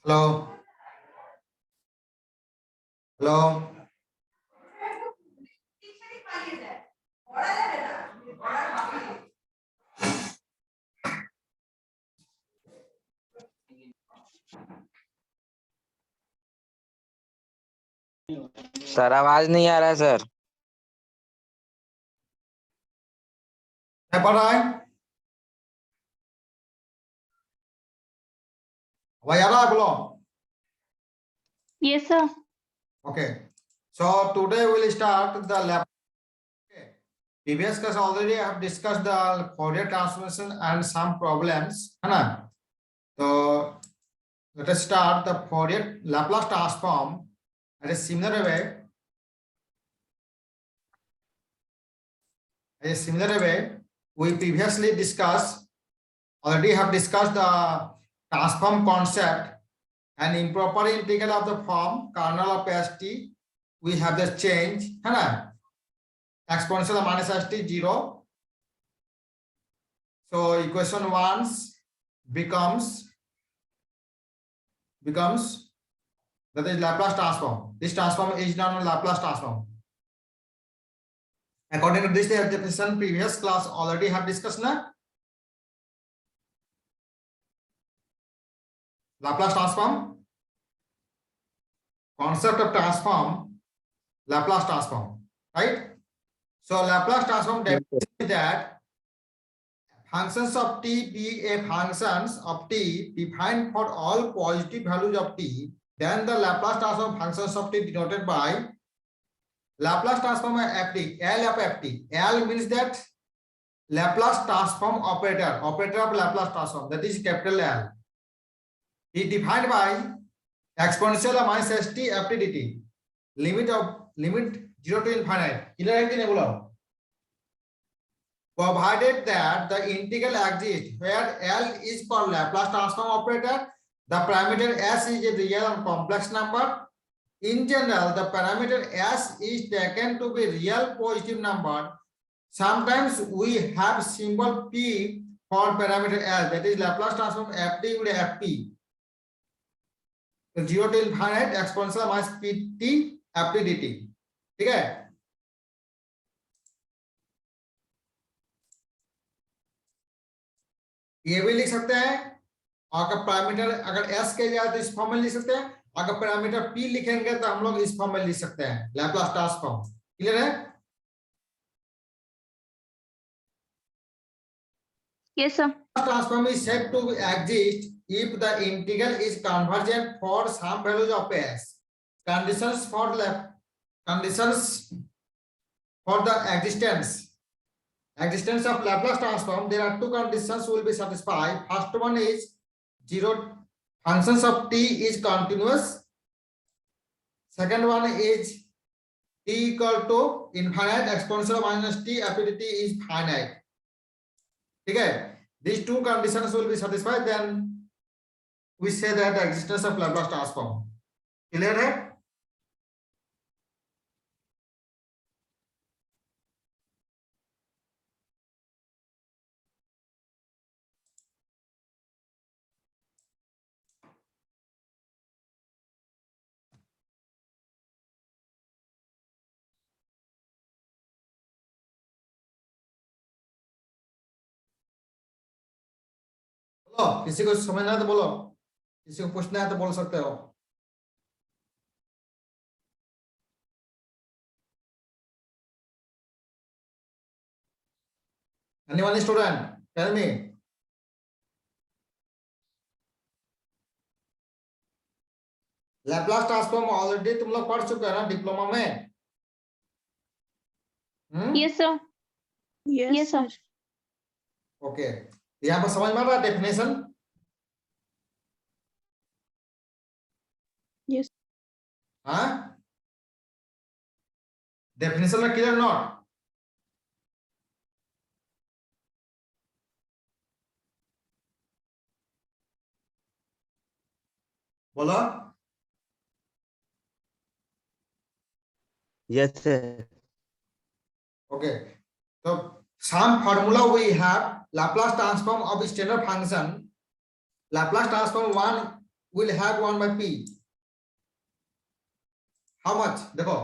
Hello. Hello. Sir आवाज नहीं आ रहा है सर। क्या पढ़ रहा है? आवाज आ रहा है? बोलो. Yes, sir. Okay. So today we'll start the lab. Okay. Previous class already I have discussed the Fourier transformation and some problems. है ना? So let us start the Fourier Laplace transform at a similar way. A similar way we previously discussed. Already have discussed the transform concept. And improper integral of the form kernel of st, we have the change, है ना? Exponential minus st 0. So equation 1 becomes that is Laplace transform. This transform is known as Laplace transform. According to this definition, previous class already have discussed na? Laplace transform. Concept of transform, Laplace transform, right? So Laplace transform definition is that functions of t be a functions of t defined for all positive values of t, then the Laplace transform functions of t denoted by Laplace transform ft, L of ft. L means that Laplace transform operator of Laplace transform, that is capital L. Is defined by exponential of minus st ft dt. Limit 0 to infinite. Clear है कि नहीं बोला? Provided that the integral exists where L is for Laplace transform operator, the parameter S is a real and complex number. In general, the parameter S is taken to be real positive number. Sometimes we have symbol P for parameter S, that is Laplace transform ft with fp. 0 to infinite exponential minus pt ft dt. ठीक है? ये भी लिख सकते हैं. अगर parameter अगर s के जाए तो इस फॉर्म में लिख सकते हैं. अगर पैरामीटर p लिखेंगे तो हम लोग इस फॉर्म में लिख सकते हैं, लैप्लास ट्रांसफॉर्म. क्लियर है? Yes, sir. Transform is said to exist if the integral is convergent for some values of s. Conditions for the existence of Laplace transform, there are two conditions will be satisfied. First one is 0 functions of t is continuous. Second one is t equal to infinite exponential minus t ft dt is finite. ठीक है? These two conditions will be satisfied, then we say that the existence of Laplace transform. Clear है? बोलो, किसी को समझना है तो बोलो, किसी को पूछना है तो बोल सकते हो. Anyone student, tell me. Laplace transform already तुम लोग पढ़ चुके हो ना डिप्लोमा में? Yes, sir. Yes, sir. Okay. यहाँ पर समझ में आ रहा है डेफिनेशन? Yes. हाँ? डेफिनेशन में क्लियर नॉट? बोलो. Yes sir. Okay. So some formula we have Laplace transform of standard function. Laplace transform 1 will have 1 by p. How much? देखो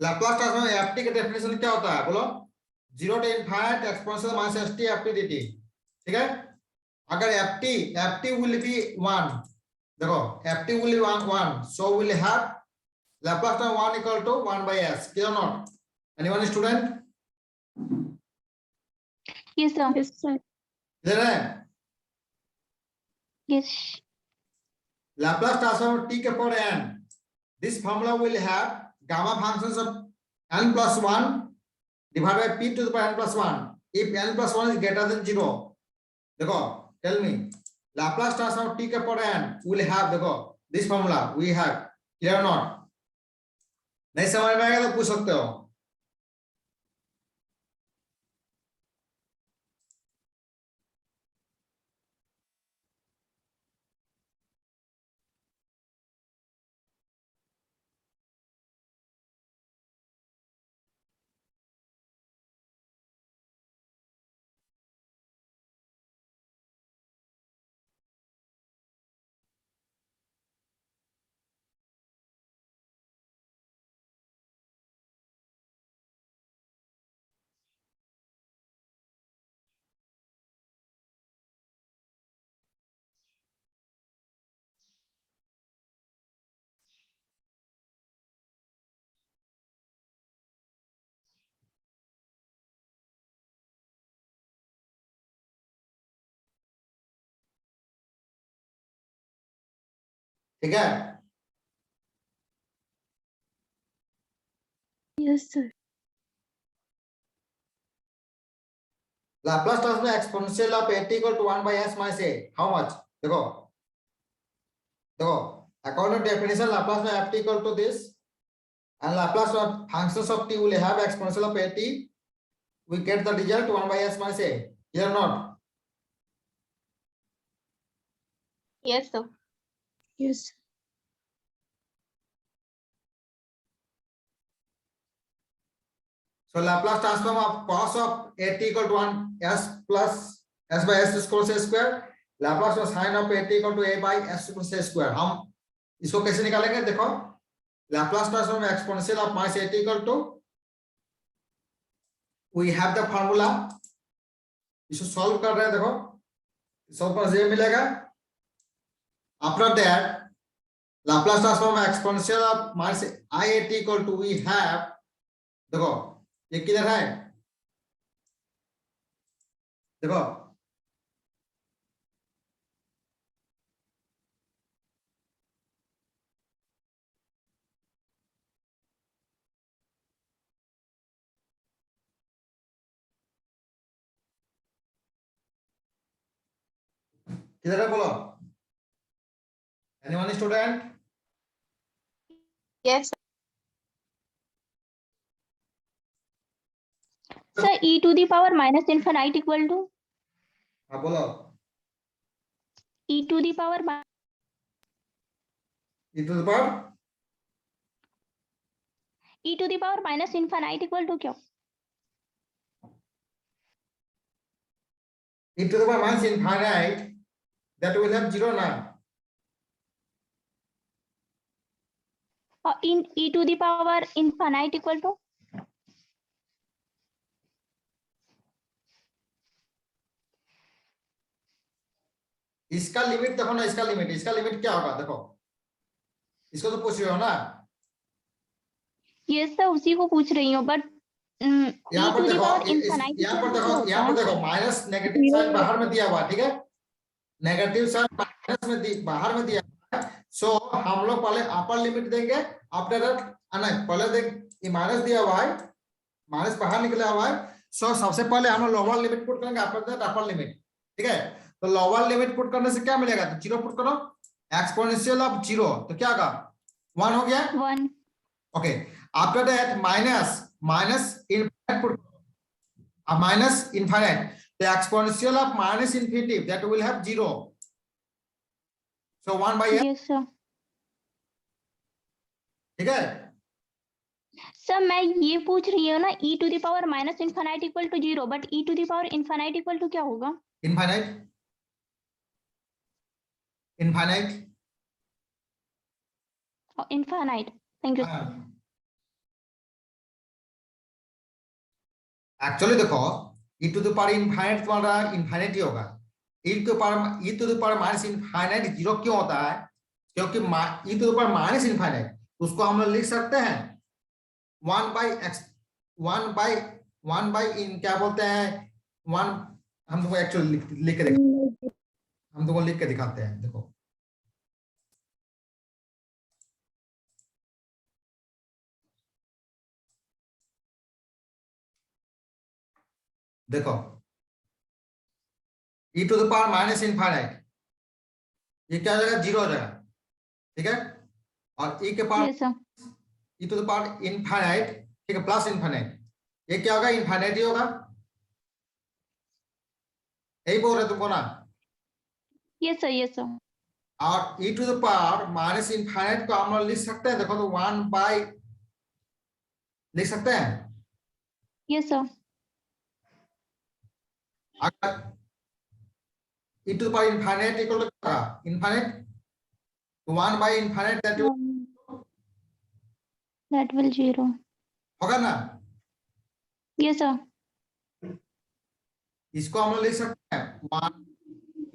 लाप्लास ट्रांसफॉर्म ft का डेफिनेशन क्या होता है बोलो? 0 to infinite exponential minus st ft dt. ठीक है? अगर ft will be 1, देखो ft will be 1, so will have Laplace of 1 equal to 1 by s. Clear or not? Anyone student? Yes, sir. Yes, sir. Clear है? Yes. Laplace transform of t के power n. This formula will have gamma functions of n plus 1 divided by p to the power n plus 1. If n plus 1 is greater than 0, देखो, tell me, Laplace transform of t के power n will have, देखो, this formula we have. Clear or not? नहीं समझ में आएगा तो पूछ सकते हो. ठीक है? Yes, sir. Laplace transform exponential of at equal to 1 by s minus a. How much? देखो, according to definition, Laplace of f t equal to this, and Laplace of functions of t will have exponential of at. We get the result 1 by s minus a. Clear or not? Yes, sir. Yes. So Laplace transform of cos of at equal to 1 s plus s by s square c square. Laplace of sin of at equal to a by s c square. हम इसको कैसे निकालेंगे? देखो, Laplace transform exponential of minus at equal to, we have the formula. इसको solve कर रहे हैं, देखो, इसको पर ये मिलेगा. After that, Laplace transform exponential of minus I at equal to, we have, देखो, ये किधर है? देखो, किधर है बोलो? Anyone student? Yes. Sir, e to the power minus infinite equal to हाँ बोलो. e to the power E to the power minus infinite equal to क्या? e to the power minus infinite, that will have 0 now. In e to the power infinite equal to इसका limit देखो ना, इसका limit क्या होगा? देखो, इसको तो पूछ रहे हो ना. ये सर उसी को पूछ रही हूँ बट यहाँ पर देखो माइनस नेगेटिव साइन बाहर में दिया हुआ, ठीक है? नेगेटिव साइन माइनस में बाहर में दिया हुआ है. सो हम लोग पहले अपर लिमिट देंगे, आफ्टर दैट पहले देंगे माइनस दिया हुआ है, माइनस बाहर निकला हुआ है. सो सबसे पहले हम लोग लोअर लिमिट पुट करेंगे, आफ्टर दैट अपर लिमिट. ठीक है? तो लोअर लिमिट पुट करने से क्या मिलेगा? तो 0 पुट करो, एक्सपोनेंशियल ऑफ 0 तो क्या होगा? 1 हो गया. 1. Okay, after that minus infinite put, minus infinite, the exponential of minus infinity, that will have 0. So 1 by s. Yes sir. ठीक है? सर मैं ये पूछ रही हूँ ना e to the power minus infinite equal to 0 but e to the power infinite equal to क्या होगा? Infinite. Infinite. infinite. Thank you. Actually देखो e to the power infinite तुम्हारा इनफाइनाइट ही होगा। e to the power minus infinite zero क्यों होता है? क्योंकि e to the power minus infinite उसको हम लोग लिख सकते हैं 1 बाई इन क्या बोलते हैं 1। हम तुमको एक्चुअली लिख के हम तुमको लिख के दिखाते हैं। देखो देखो e to the power minus infinite ये क्या हो जाएगा? जीरो हो जाएगा, ठीक है। और e के power Yes, sir. e to the power infinite, ठीक है, प्लस इनफाइनाइट ये क्या होगा? इनफाइनाइट ही होगा। यही बोल रहे तुमको ना। Yes, sir. Yes, sir. और e to the power minus infinite को हम लोग लिख सकते हैं। देखो तो 1 बाई लिख सकते हैं। Yes, sir. अगर e to the power infinite equal to क्या? Infinite 1 by infinite that That will 0. होगा ना। Yes, sir. इसको हम लोग लिख सकते हैं 1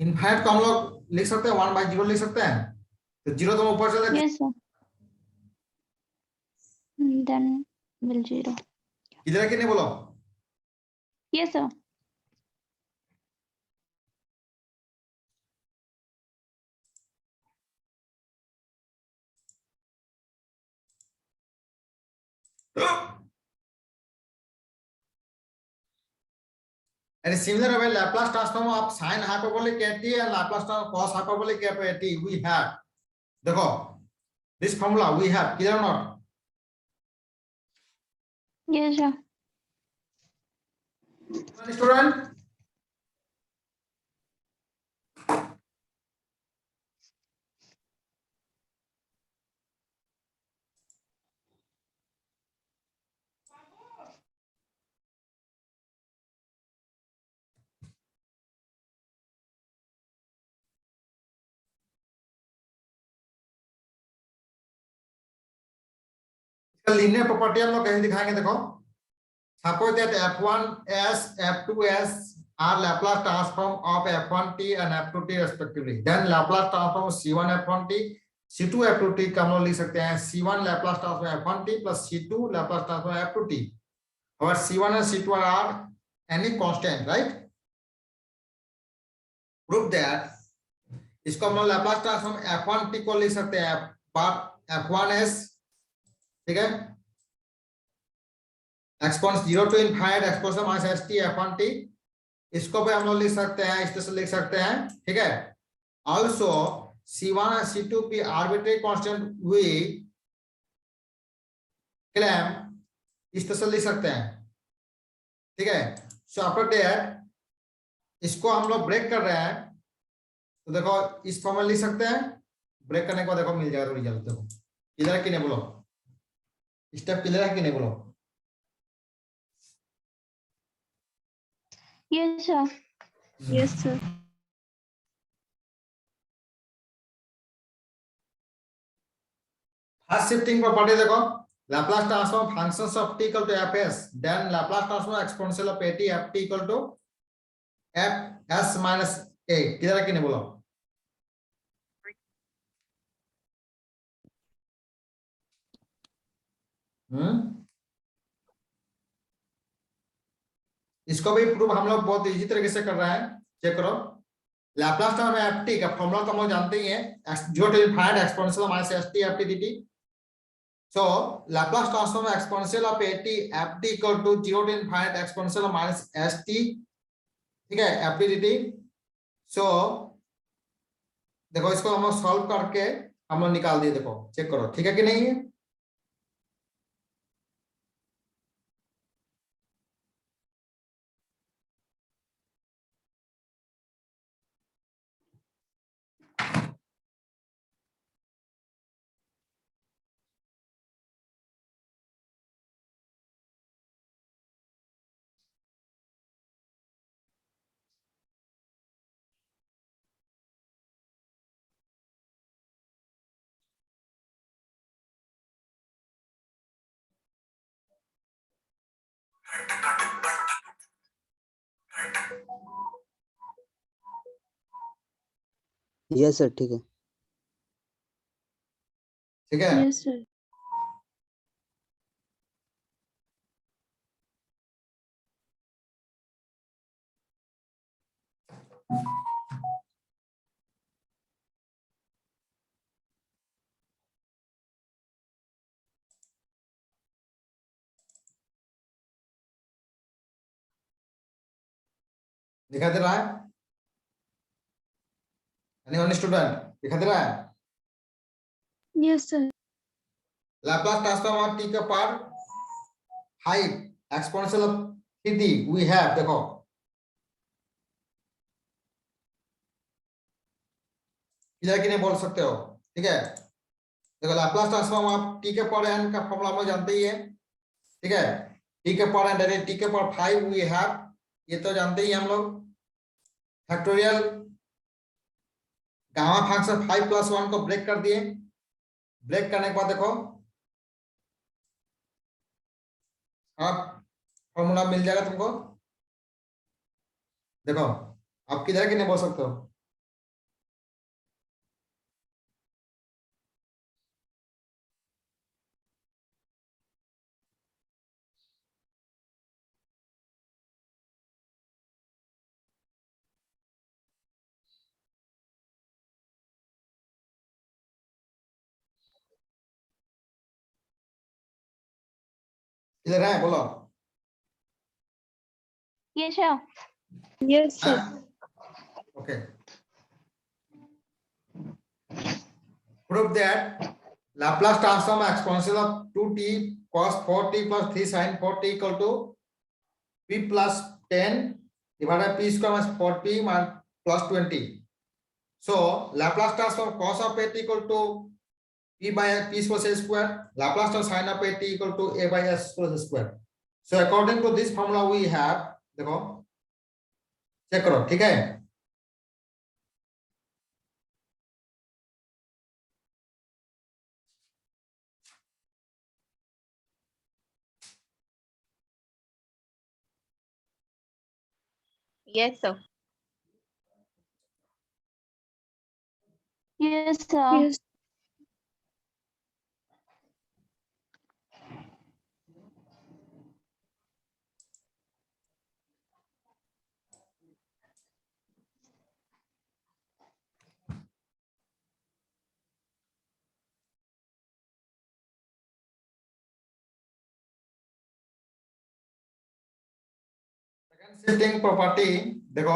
इनफाइनाइट को हम लोग लिख सकते हैं 1 बाई जीरो लिख सकते हैं। तो जीरो तो ऊपर चले Yes, sir. Then will 0. इधर कि नहीं बोलो। Yes, sir. And similar way, Laplace transform of sin hyperbolic at and Laplace transform of cos hyperbolic at we have. देखो, this formula we have, clear or not? Yes, sir. Student? Linear property हम लोग कैसे दिखाएंगे? देखो, suppose that f1s, f2s are Laplace transform of f1t and f2t respectively. Then Laplace transform of c1 f1t, c2 f2t का हम लोग लिख सकते हैं c1 Laplace transform f1t plus c2 Laplace transform f2t. Our c1 and c2 are any constant, right? Prove that इसको हम लोग Laplace transform f1t को लिख सकते हैं f1s, ठीक है, exponents 0 to infinite exponential minus s t f1t इसको भी हम लोग लिख सकते हैं, इस तरह से लिख सकते हैं, ठीक है। Also c1 and c2 be arbitrary constant we claim इस तरह से लिख सकते हैं, ठीक है। सो आफ्टर दैट इसको हम लोग ब्रेक कर रहे हैं तो देखो इस फॉर्म में लिख सकते हैं। ब्रेक करने के बाद देखो मिल जाएगा रिजल्ट। देखो क्लियर है कि नहीं बोलो? स्टेप क्लियर है कि नहीं बोलो? Yes, sir. Yes, sir. First shifting property देखो, Laplace transform functions of t equal to fs, then Laplace transform exponential of at ft equal to fs minus a। किधर है कि नहीं बोलो? इसको भी प्रूव हम लोग बहुत इजी तरीके से कर रहे हैं। चेक करो, Laplace transform ft का फॉर्मूला तो हम लोग जानते ही हैं, 0 to infinite exponential minus st ft dt। So Laplace transform exponential of at ft equal to 0 to infinite exponential minus st, ठीक है, ft dt। So देखो इसको हम लोग सॉल्व करके हम लोग निकाल दिए। देखो चेक करो, ठीक है कि नहीं है? यस सर ठीक है। ठीक है। Yes sir. दिखाई दे रहा है? एनीवन स्टूडेंट दिखाई दे रहा है? Yes sir. Laplace transform of t का power eight exponential of theta we have, देखो क्लियर कि नहीं बोल सकते हो? ठीक है, देखो लैप्लास ट्रांसफॉर्म ऑफ टी के पावर n का फॉर्मूला हम जानते ही है। ठीक है, टी के पावर n डायरेक्ट टी के पावर 5 वी हैव, ये तो जानते ही हम लोग। फैक्टोरियल गामा फंक्शन 5 + 1 को ब्रेक कर दिए। ब्रेक करने के बाद देखो अब फॉर्मूला मिल जाएगा तुमको। देखो आप किधर कि नहीं बोल सकते हो? किधर है बोलो? Yes sir. Yes sir. Okay, prove that Laplace transform exponential of 2t cos 4t plus 3 sin 4t equal to p plus 10 divided by p square minus 4p plus 20. So Laplace transform cos of a t equal to p by p square. Laplace transform sin of a t equal to a by s square. So according to this formula we have, देखो check करो, ठीक है? Yes sir. Yes sir. Shifting property, देखो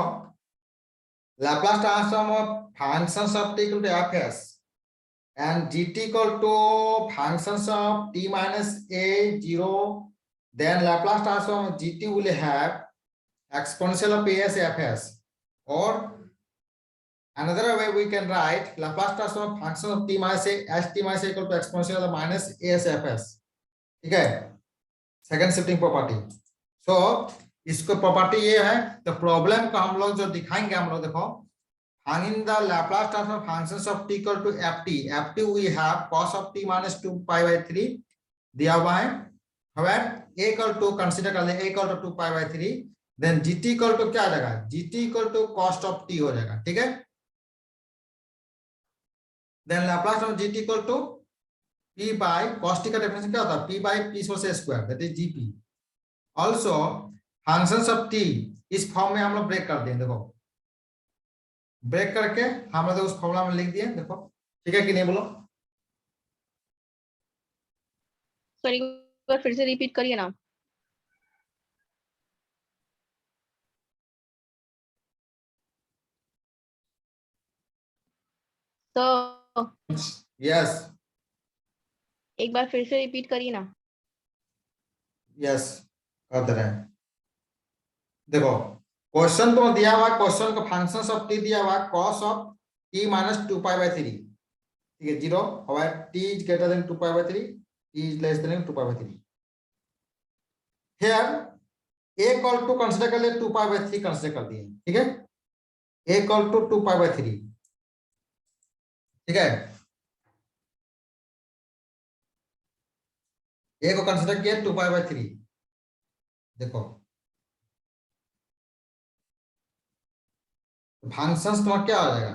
Laplace transform of functions of t equal to fs and gt equal to functions of t minus a 0, then Laplace transform of gt will have exponential of as fs, or another way we can write Laplace transform of function of t minus a as t minus a equal to exponential of minus as fs. ठीक है, second shifting property. सो इसको property ये है, तो problem को हम लोग जो दिखाएंगे, हम लोग देखो find the Laplace transform functions of t equal to ft we have cos of t minus 2 pi by 3 दिया हुआ है। However a equal to consider कर ले, a equal to 2 pi by 3, then gt equal to क्या आ जाएगा? gt equal to cost of t हो जाएगा। ठीक है, then Laplace transform gt equal to p by cos t का डेफिनेशन क्या होता है? p by p square, that is gp. Also functions of t इस फॉर्म में हम लोग ब्रेक कर दें, देखो ब्रेक करके हम लोग उस फॉर्मूला में लिख दिए, देखो ठीक है कि नहीं बोलो? सर एक बार फिर से रिपीट करिए ना। तो यस एक बार फिर से रिपीट करिए ना। यस कर दे रहे हैं। देखो क्वेश्चन तो दिया हुआ, क्वेश्चन का फंक्शंस ऑफ टी दिया हुआ cos of t minus 2 pi by 3, ठीक है, 0 और t is greater than 2 pi by 3, t is less than 2 pi by 3. Here a equal to consider कर ले 2 pi by 3 कंसीडर कर दिए, ठीक है, a equal to 2 pi by 3, ठीक है, a को कंसीडर किया 2 pi by 3, देखो फंक्शंस तुम्हारा क्या हो जाएगा,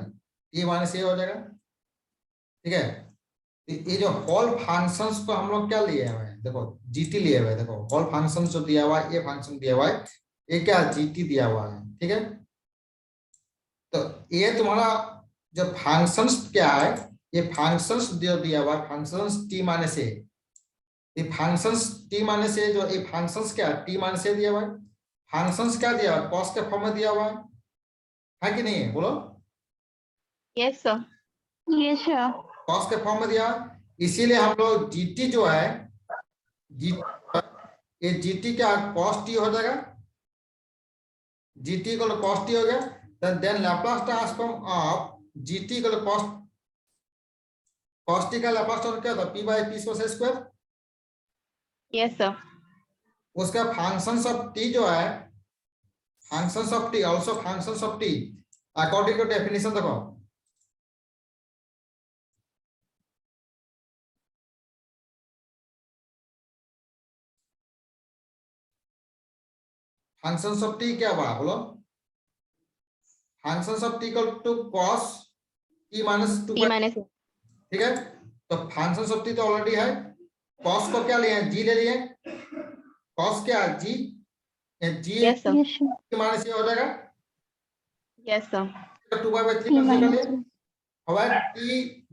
टी माइनस ए हो जाएगा, ठीक है। ये जो होल फंक्शंस को हम लोग क्या लिए हुए हैं, देखो जीटी लिए हुए हैं, देखो होल फंक्शन जो दिया हुआ है, ये फंक्शन दिया हुआ है, ये क्या जीटी दिया हुआ है, ठीक है। तो ये तुम्हारा जो फंक्शंस क्या है, ये फंक्शंस जो दिया हुआ है फंक्शंस टी माइनस ए, ये फंक्शंस टी माइनस ए, जो ये फंक्शंस क्या है टी माइनस ए दिया हुआ है, फंक्शंस क्या दिया हुआ है कॉस के फॉर्म में दिया हुआ है कि नहीं है, बोलो। Yes, sir. Yes, sir. Cos के फॉर्म में दिया है, इसीलिए हम लोग जीटी जो है ये जीटी क्या कॉस टी हो जाएगा, जीटी को कॉस टी हो गया, then Laplace transform of g t को कॉस टी का लैप्लास ट्रांसफॉर्म क्या था, p by p square. Yes, sir. उसका फंक्शंस ऑफ टी जो है, functions of t also functions of t according to definition देखो, फंक्शंस ऑफ टी क्या हुआ बोलो, functions of t equal to cos t माइनस 2 T minus. ठीक है। तो फंक्शंस ऑफ टी तो ऑलरेडी है, cos को क्या लिए हैं, g ले लिए, cos क्या g, g Yes, sir. Yes, sir. Minus ये हो जाएगा Yes, sir. 2/3 T कैंसिल कर minus लिए, one. हमारा t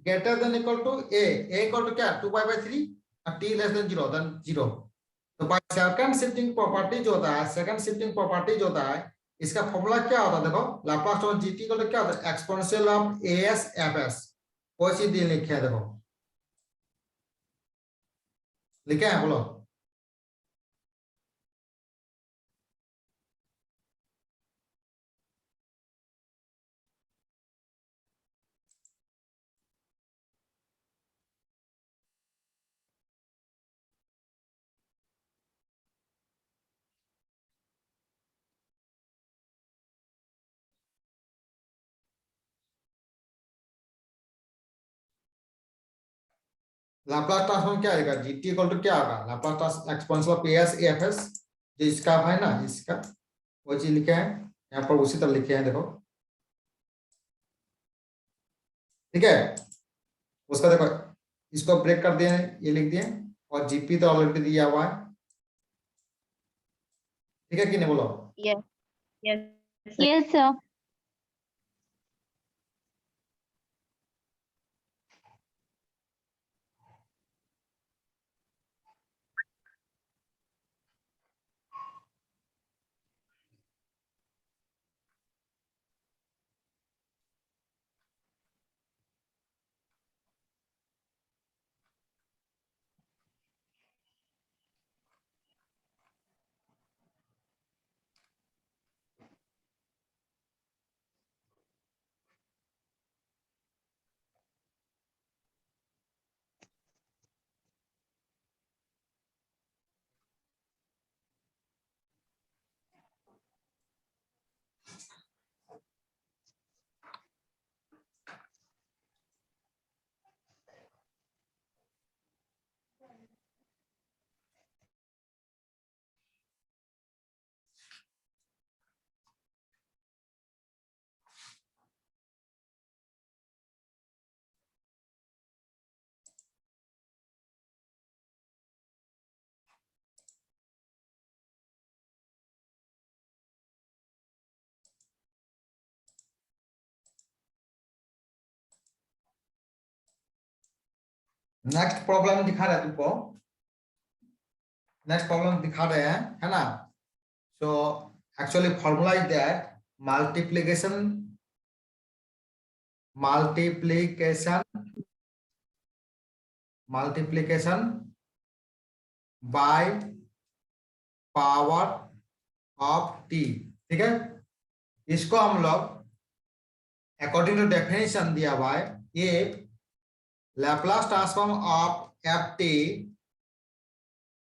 greater than equal to a equal to क्या 2/3 और t लेस देन 0 देन 0। तो बाय सेकंड शिफ्टिंग प्रॉपर्टी जो होता है, सेकंड शिफ्टिंग प्रॉपर्टी जो होता है, इसका फॉर्मूला क्या होता है, देखो लाप्लास ट्रांसफॉर्म जीटी को क्या होता है, एक्सपोनेंशियल ऑफ एस एफएस, कोई चीज दी लिखे है, देखो लिखे हैं, बोलो। लाप्लास ट्रांसफॉर्म क्या आएगा, जीटी इक्वल टू क्या होगा, Laplace transform exponential of S FS, जो इसका है ना, इसका वो चीज लिखे हैं यहाँ पर, उसी तरह लिखे हैं देखो, ठीक है। उसका देखो इसको ब्रेक कर दिए, ये लिख दिए, और जीपी तो ऑलरेडी दिया हुआ है, ठीक है कि नहीं, बोलो। Yes. Yes. Yes, sir. Next problem दिखा रहे हैं तुमको, नेक्स्ट प्रॉब्लम दिखा रहे हैं, है ना। So actually formula is that multiplication by power of T, ठीक है। इसको हम लोग अकॉर्डिंग टू डेफिनेशन दिया हुआ है, ये Laplace transform of f t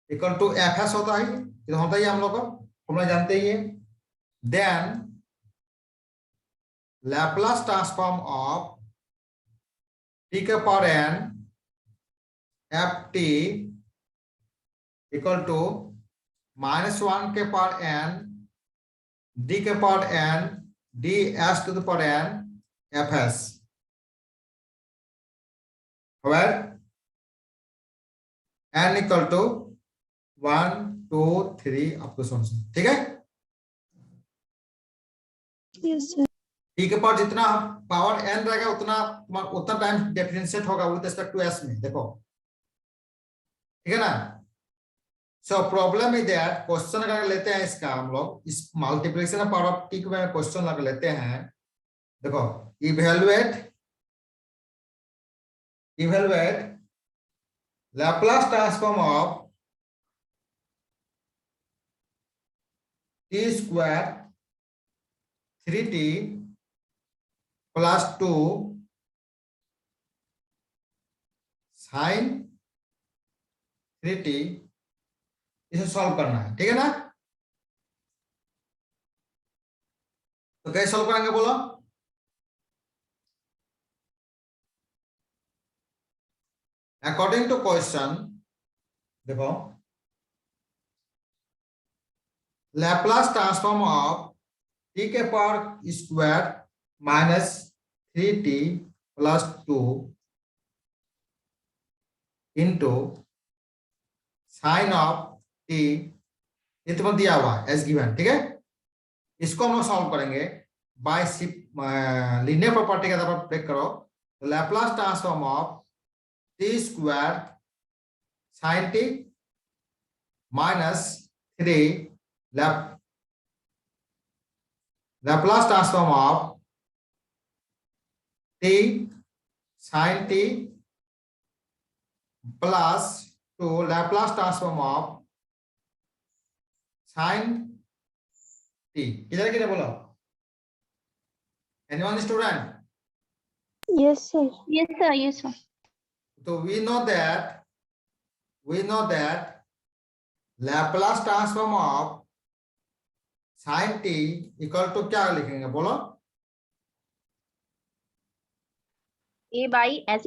equal to f s होता है, ये तो होता ही हम लोग को, हम लोग जानते ही है। Then Laplace transform of t के power n f t equal to -1 के पावर n d के power n ds to the power n fs, where n equal to 1 2 3 up to so on। ठीक है, Yes, sir. टी के power जितना power n रहेगा उतना time differentiate होगा with respect to s में। देखो ठीक है ना। So problem is that question अगर लेते हैं इसका हम लोग इस multiplication of power of t के में क्वेश्चन अगर लेते हैं, देखो evaluate Laplace transform of t square 3t + 2 sin 3t, इसे सॉल्व करना है। ठीक है ना। तो कैसे सॉल्व करेंगे बोलो। अकॉर्डिंग टू क्वेश्चन देखो लैप्लास ट्रांसफॉर्म ऑफ टी के power square -3t + 2 into sine of T, इतना दिया हुआ है एज गिवन। ठीक है, इसको हम लोग सॉल्व करेंगे बाय लीनियर प्रॉपर्टी के आधार पर ब्रेक करो। तो Laplace transform of t square sine t -3 Laplace transform of t sine t plus 2 Laplace transform of sine t. किधर किधर बोलो। Anyone student. Yes, sir. Yes, sir. Yes, sir. तो we know that Laplace transform of sin t equal to क्या लिखेंगे बोलो। A by S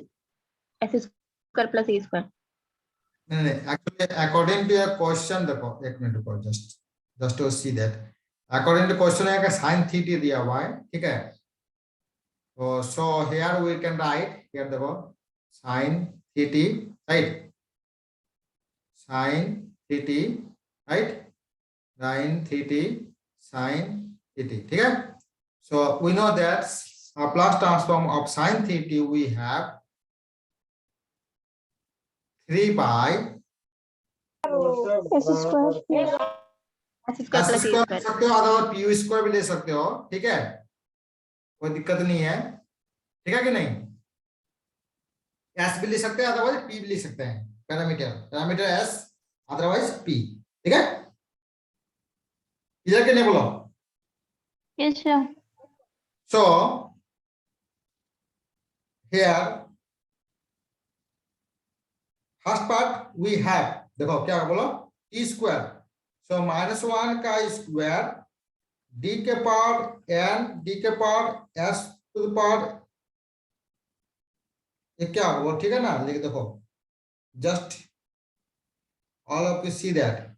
square plus A square. नहीं actually according to your question देखो एक मिनट रुको just to see that according to question है कि sin थीटा दिया हुआ है। ठीक है, तो so here we can write here देखो sin theta right sin theta right sin theta sin theta. ठीक है, so we know that Laplace transform of sin theta we have 3 by S square. S square plus A ले square. सकते हो, अथवा P square भी ले सकते हो। ठीक है, कोई दिक्कत नहीं है। ठीक है कि नहीं, एस भी ले सकते हैं अदरवाइज पी भी ले सकते हैं। Parameter s otherwise p. ठीक है, इधर के नहीं बोलो। Yes, sir. So here first part we have देखो क्या बोलो टी स्क्वायर, सो -1 का स्क्वायर डी के पावर एन डी के power s to the power, ये क्या होगा। ठीक है ना, लिख देखो just all of you see that.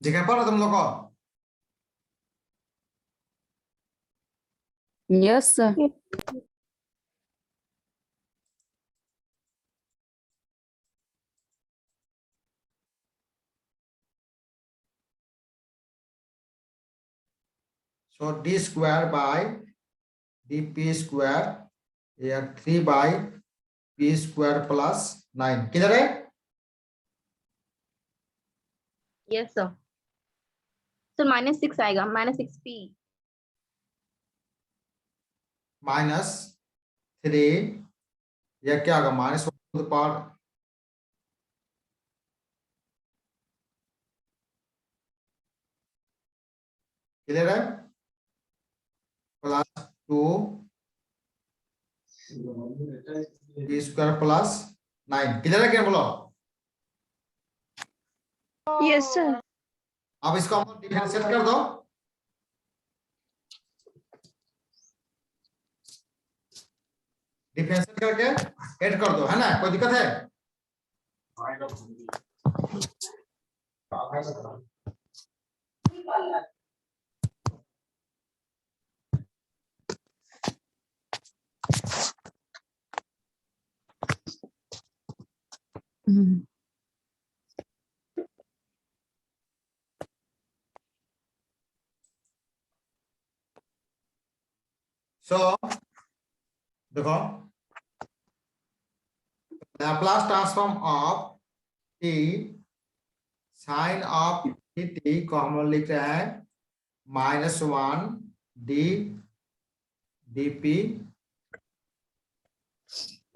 जगह पर तुम लोग को Yes, sir. So d square by d p square या 3 बाय पी स्क्वायर प्लस 9 किधर है। Yes, sir. So -6 आएगा, -6p. माइनस 3 या क्या होगा -1 पावर क्लियर है +2 p स्क्वायर +9 क्लियर है क्या बोलो यस सर। अब इसको हम डिफरेंशिएट कर दो डिफरेंशिएट करके ऐड कर दो है ना कोई दिक्कत है सो देखो Laplace transform of t sine of t को हम लोग लिख रहे हैं -1 d dp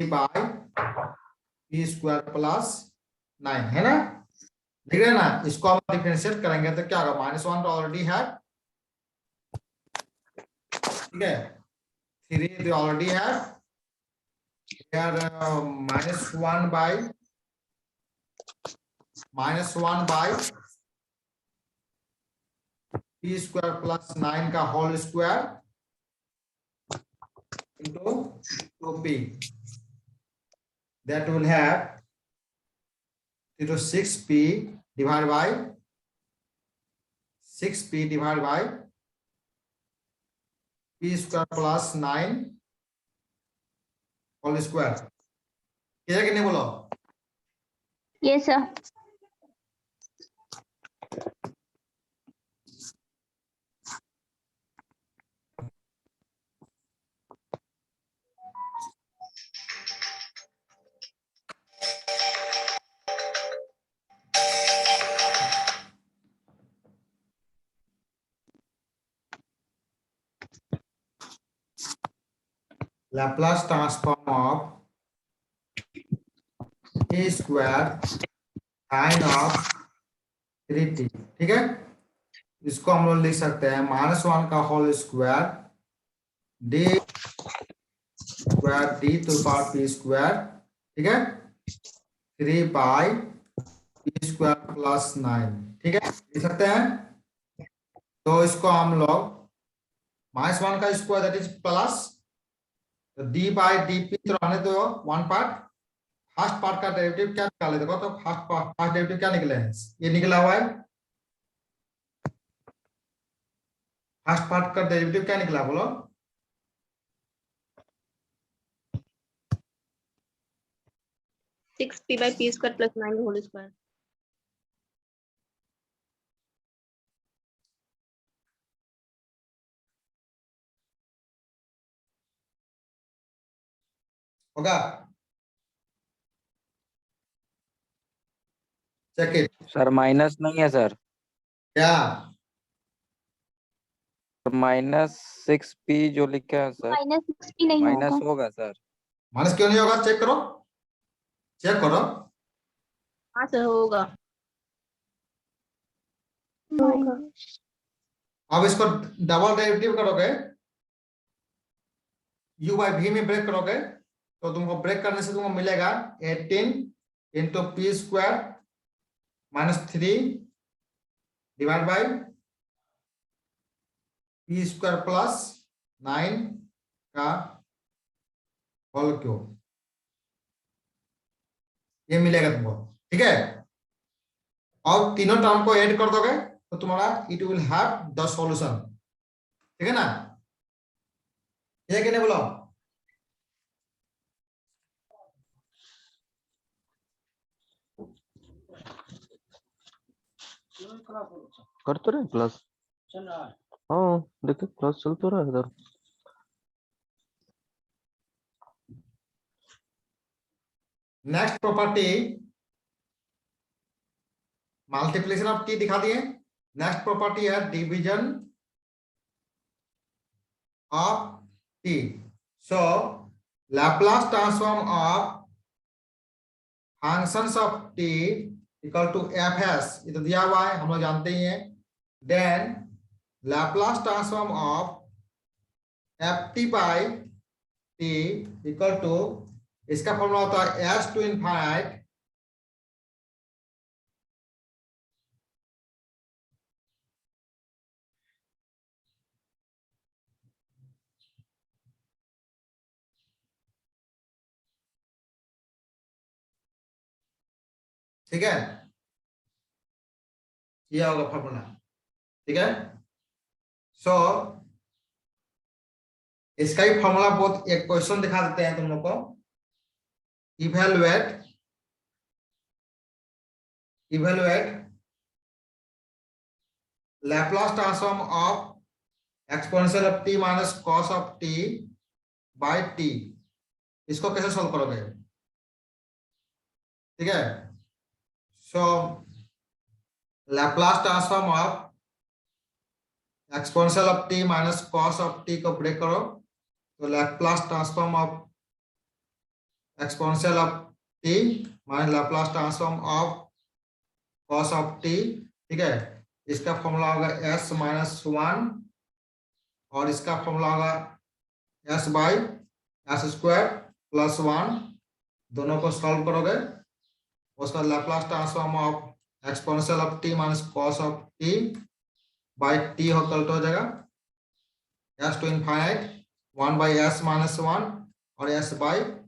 by p square +9 है ना लिख रहे हैं ना इसको हम डिफरेंशिएट करेंगे तो क्या होगा -1 तो ऑलरेडी है ठीक है 3 they already have here -1 by p square +9 का whole square into 2p that will have 6p divided by 6p divided by p square +9 whole square clear कि नहीं बोलो yes sir. Laplace transform of a square sin of 3t ठीक है इसको हम लोग लिख सकते हैं -1 का whole square d square d to the power p square ठीक है 3 by p स्क्वायर +9 ठीक है लिख सकते हैं तो इसको हम लोग -1 का स्क्वायर दैट इज प्लस तो d बाय dp तो रहने दो वन पार्ट फर्स्ट पार्ट का डेरिवेटिव क्या निकाले देखो तो फर्स्ट डेरिवेटिव क्या निकले हैं ये निकला हुआ है फर्स्ट पार्ट का डेरिवेटिव क्या निकला बोलो six p by p square +9 whole square होगा चेक इट सर माइनस नहीं है सर क्या -6p जो लिखा है सर -60 नहीं माइनस होगा। होगा सर माइनस क्यों नहीं होगा चेक करो हाँ सर होगा अब इसको डबल डेरिवेटिव करोगे u बाय v में ब्रेक करोगे तो तुमको ब्रेक करने से तुमको मिलेगा 18 into p square -3 divide by p square +9 का होल क्यूब ये मिलेगा तुमको ठीक है और तीनों टर्म को ऐड कर दोगे तो तुम्हारा it will have the solution ठीक है ना ये क्या नहीं बोलो कर तो रहे प्लस हाँ देखिए प्लस चल तो रहा है इधर next property multiplication of t दिखा दिए नेक्स्ट प्रॉपर्टी है division of t so Laplace transform of functions of t equal to fs, ये तो दिया हुआ है, हम लोग जानते ही हैं। Then Laplace transform of ft by t equal to, इसका फॉर्मूला होता है s टू इनफाइनाइट ठीक है, यह होगा फॉर्मूला। ठीक है, सो इसका ही फॉर्मूला बहुत, एक क्वेश्चन दिखा देते हैं तुम लोग को। Evaluate Laplace transform of exponential of t minus cos of t by t, इसको कैसे सोल्व करोगे? ठीक है, so Laplace transform of exponential of t minus cos of t को ब्रेक करो, तो Laplace transform of exponential of t minus Laplace transform of cos of t। ठीक है, इसका फॉर्मूला होगा s माइनस 1 और इसका फॉर्मूला होगा s by s square plus 1, दोनों को सॉल्व करोगे, उसका Laplace transform of exponential of t minus cos of t by t हो जाएगा s to infinite 1 by s minus 1 और s बाई